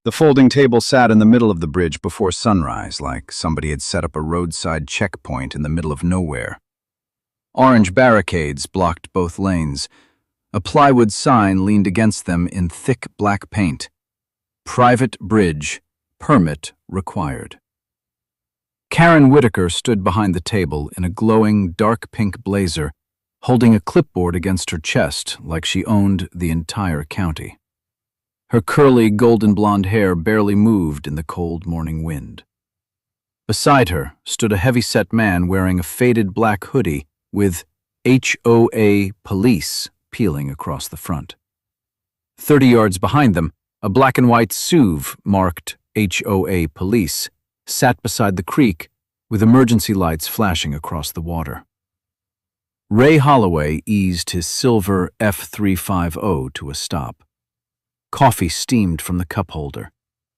The folding table sat in the middle of the bridge before sunrise, like somebody had set up a roadside checkpoint in the middle of nowhere. Orange barricades blocked both lanes. A plywood sign leaned against them in thick black paint. Private bridge, permit required. Karen Whitaker stood behind the table in a glowing dark pink blazer, holding a clipboard against her chest like she owned the entire county. Her curly golden blonde hair barely moved in the cold morning wind. Beside her stood a heavy-set man wearing a faded black hoodie with HOA police peeling across the front. 30 yards behind them, a black and white SUV marked HOA police sat beside the creek with emergency lights flashing across the water. Ray Holloway eased his silver F350 to a stop. Coffee steamed from the cup holder.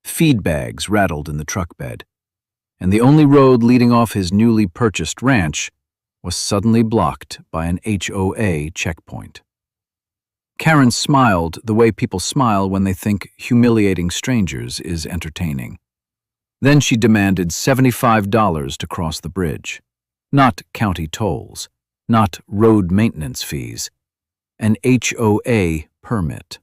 Feed bags rattled in the truck bed. And the only road leading off his newly purchased ranch was suddenly blocked by an HOA checkpoint. Karen smiled the way people smile when they think humiliating strangers is entertaining. Then she demanded $75 to cross the bridge. Not county tolls, not road maintenance fees, an HOA permit.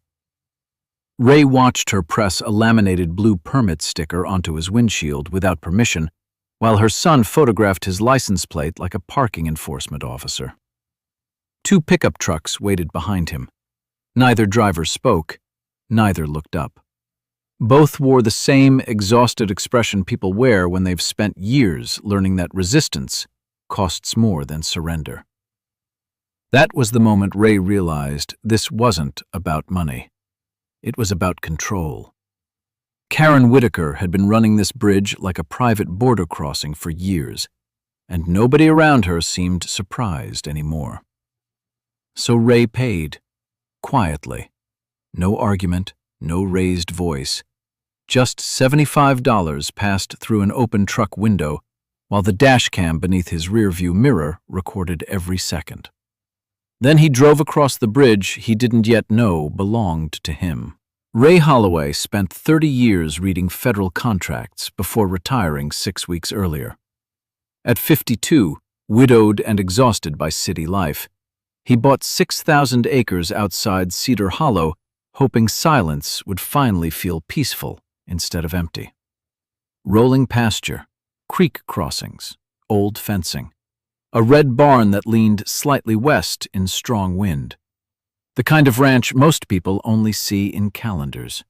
Ray watched her press a laminated blue permit sticker onto his windshield without permission, while her son photographed his license plate like a parking enforcement officer. 2 pickup trucks waited behind him. Neither driver spoke, neither looked up. Both wore the same exhausted expression people wear when they've spent years learning that resistance costs more than surrender. That was the moment Ray realized this wasn't about money. It was about control. Karen Whitaker had been running this bridge like a private border crossing for years, and nobody around her seemed surprised anymore. So Ray paid, quietly. No argument, no raised voice. Just $75 passed through an open truck window, while the dashcam beneath his rearview mirror recorded every second. Then he drove across the bridge he didn't yet know belonged to him. Ray Holloway spent 30 years reading federal contracts before retiring 6 weeks earlier. At 52, widowed and exhausted by city life, he bought 6,000 acres outside Cedar Hollow, hoping silence would finally feel peaceful instead of empty. Rolling pasture, creek crossings, old fencing, a red barn that leaned slightly west in strong wind. The kind of ranch most people only see in calendars.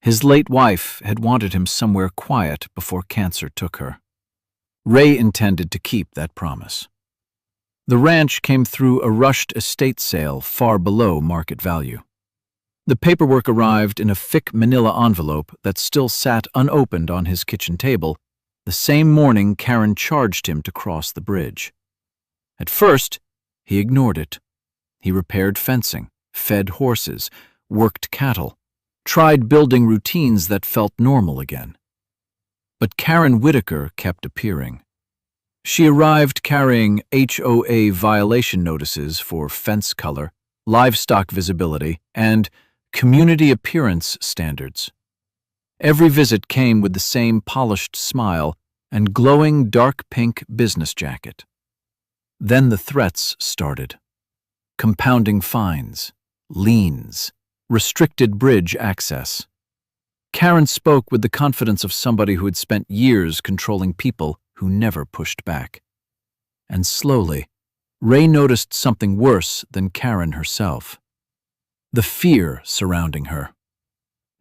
His late wife had wanted him somewhere quiet before cancer took her. Ray intended to keep that promise. The ranch came through a rushed estate sale far below market value. The paperwork arrived in a thick manila envelope that still sat unopened on his kitchen table the same morning Karen charged him to cross the bridge. At first, he ignored it. He repaired fencing, fed horses, worked cattle, tried building routines that felt normal again. But Karen Whitaker kept appearing. She arrived carrying HOA violation notices for fence color, livestock visibility, and community appearance standards. Every visit came with the same polished smile and glowing dark pink business jacket. Then the threats started. Compounding fines, liens, restricted bridge access. Karen spoke with the confidence of somebody who had spent years controlling people who never pushed back. And slowly, Ray noticed something worse than Karen herself. The fear surrounding her.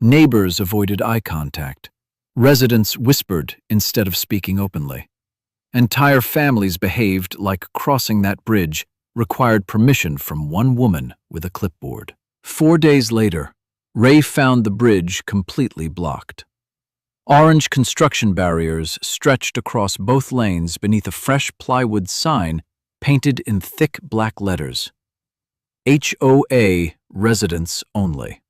Neighbors avoided eye contact. Residents whispered instead of speaking openly. Entire families behaved like crossing that bridge required permission from one woman with a clipboard. 4 days later, Ray found the bridge completely blocked. Orange construction barriers stretched across both lanes beneath a fresh plywood sign painted in thick black letters. HOA residents only.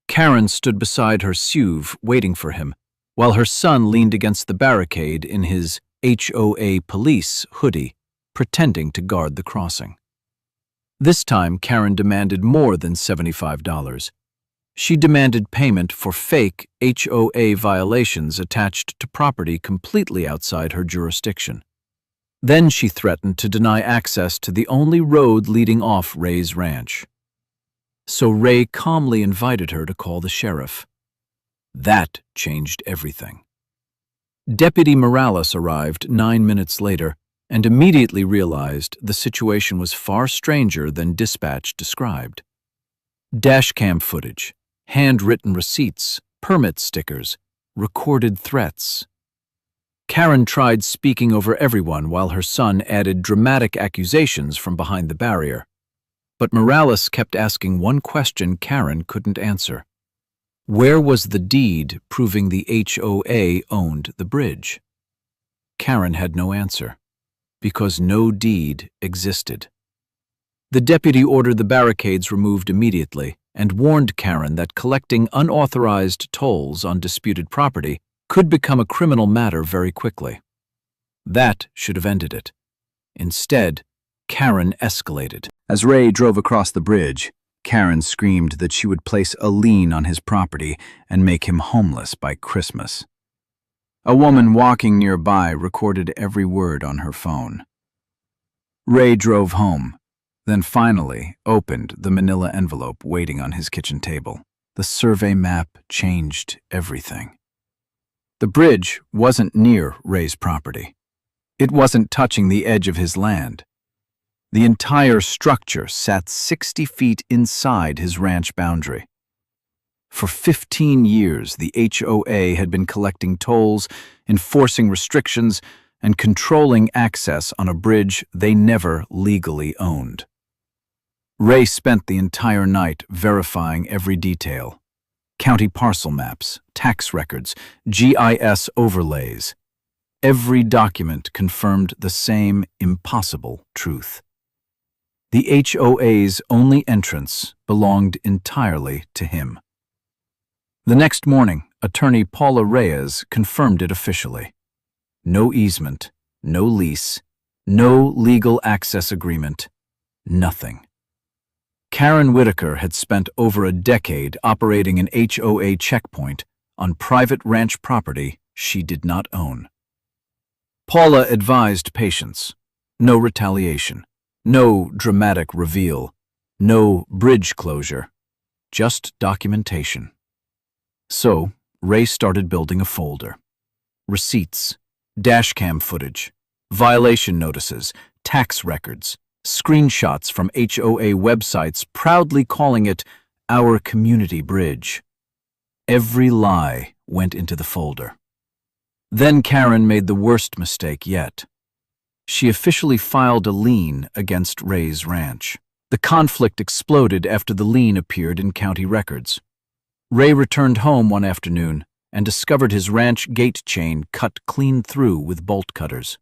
Karen stood beside her SUV waiting for him, while her son leaned against the barricade in his HOA police hoodie, pretending to guard the crossing. This time, Karen demanded more than $75. She demanded payment for fake HOA violations attached to property completely outside her jurisdiction. Then she threatened to deny access to the only road leading off Ray's ranch. So Ray calmly invited her to call the sheriff. That changed everything. Deputy Morales arrived 9 minutes later and immediately realized the situation was far stranger than dispatch described. Dashcam footage, handwritten receipts, permit stickers, recorded threats. Karen tried speaking over everyone while her son added dramatic accusations from behind the barrier. But Morales kept asking one question Karen couldn't answer. Where was the deed proving the HOA owned the bridge? Karen had no answer, because no deed existed. The deputy ordered the barricades removed immediately and warned Karen that collecting unauthorized tolls on disputed property could become a criminal matter very quickly. That should have ended it. Instead, Karen escalated. As Ray drove across the bridge, Karen screamed that she would place a lien on his property and make him homeless by Christmas. A woman walking nearby recorded every word on her phone. Ray drove home, then finally opened the manila envelope waiting on his kitchen table. The survey map changed everything. The bridge wasn't near Ray's property. It wasn't touching the edge of his land. The entire structure sat 60 feet inside his ranch boundary. For 15 years, the HOA had been collecting tolls, enforcing restrictions, and controlling access on a bridge they never legally owned. Ray spent the entire night verifying every detail. County parcel maps, tax records, GIS overlays. Every document confirmed the same impossible truth. The HOA's only entrance belonged entirely to him. The next morning, attorney Paula Reyes confirmed it officially. No easement, no lease, no legal access agreement, nothing. Karen Whitaker had spent over a decade operating an HOA checkpoint on private ranch property she did not own. Paula advised patience. No retaliation. No dramatic reveal, no bridge closure, just documentation. So, Ray started building a folder. Receipts, dashcam footage, violation notices, tax records, screenshots from HOA websites proudly calling it our community bridge. Every lie went into the folder. Then Karen made the worst mistake yet. She officially filed a lien against Ray's ranch. The conflict exploded after the lien appeared in county records. Ray returned home one afternoon and discovered his ranch gate chain cut clean through with bolt cutters.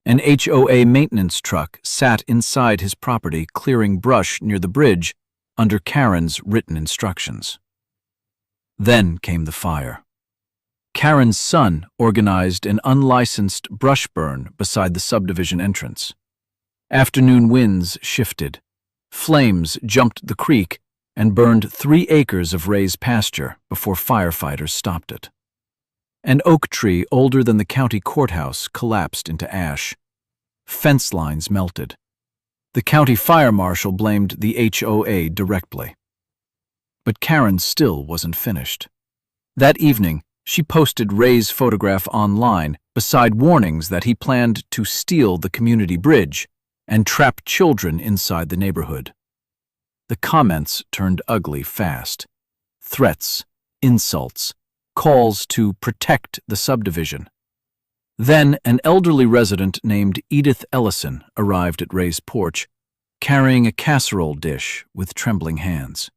An HOA maintenance truck sat inside his property clearing brush near the bridge under Karen's written instructions. Then came the fire. Karen's son organized an unlicensed brush burn beside the subdivision entrance. Afternoon winds shifted. Flames jumped the creek and burned 3 acres of Ray's pasture before firefighters stopped it. An oak tree older than the county courthouse collapsed into ash. Fence lines melted. The county fire marshal blamed the HOA directly. But Karen still wasn't finished. That evening, she posted Ray's photograph online beside warnings that he planned to steal the community bridge and trap children inside the neighborhood. The comments turned ugly fast. Threats, insults, calls to protect the subdivision. Then an elderly resident named Edith Ellison arrived at Ray's porch, carrying a casserole dish with trembling hands.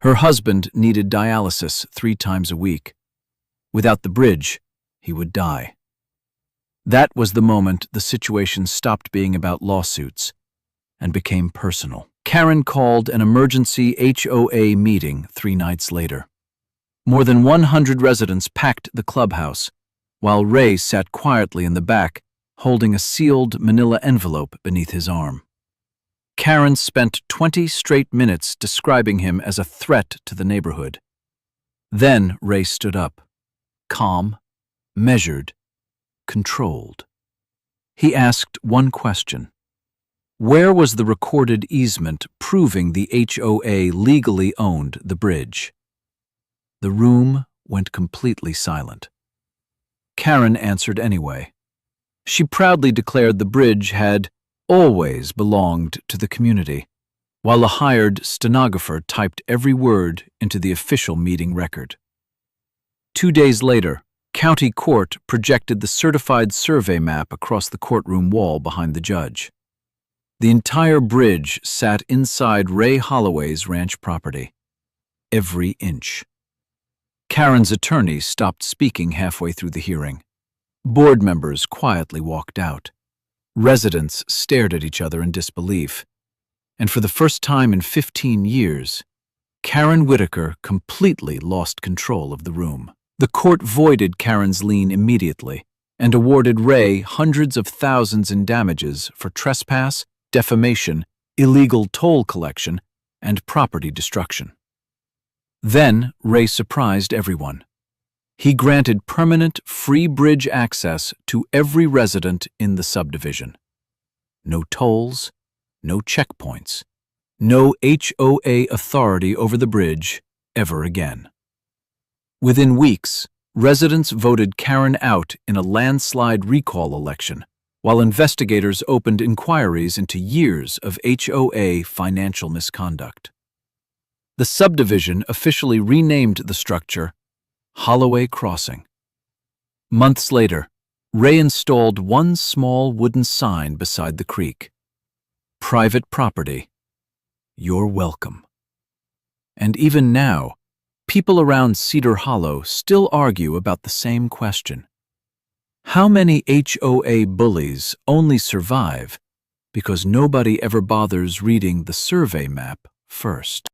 Her husband needed dialysis 3 times a week. Without the bridge, he would die. That was the moment the situation stopped being about lawsuits and became personal. Karen called an emergency HOA meeting 3 nights later. More than 100 residents packed the clubhouse, while Ray sat quietly in the back, holding a sealed manila envelope beneath his arm. Karen spent 20 straight minutes describing him as a threat to the neighborhood. Then Ray stood up, calm, measured, controlled. He asked one question. Where was the recorded easement proving the HOA legally owned the bridge? The room went completely silent. Karen answered anyway. She proudly declared the bridge had always belonged to the community, while a hired stenographer typed every word into the official meeting record. 2 days later, County Court projected the certified survey map across the courtroom wall behind the judge. The entire bridge sat inside Ray Holloway's ranch property. Every inch. Karen's attorney stopped speaking halfway through the hearing. Board members quietly walked out. Residents stared at each other in disbelief. And for the first time in 15 years, Karen Whitaker completely lost control of the room. The court voided Karen's lien immediately and awarded Ray hundreds of thousands in damages for trespass, defamation, illegal toll collection, and property destruction. Then Ray surprised everyone. He granted permanent free bridge access to every resident in the subdivision. No tolls, no checkpoints, no HOA authority over the bridge ever again. Within weeks, residents voted Karen out in a landslide recall election, while investigators opened inquiries into years of HOA financial misconduct. The subdivision officially renamed the structure Holloway Crossing. Months later, Ray installed one small wooden sign beside the creek. Private property. You're welcome. And even now, people around Cedar Hollow still argue about the same question. How many HOA bullies only survive because nobody ever bothers reading the survey map first?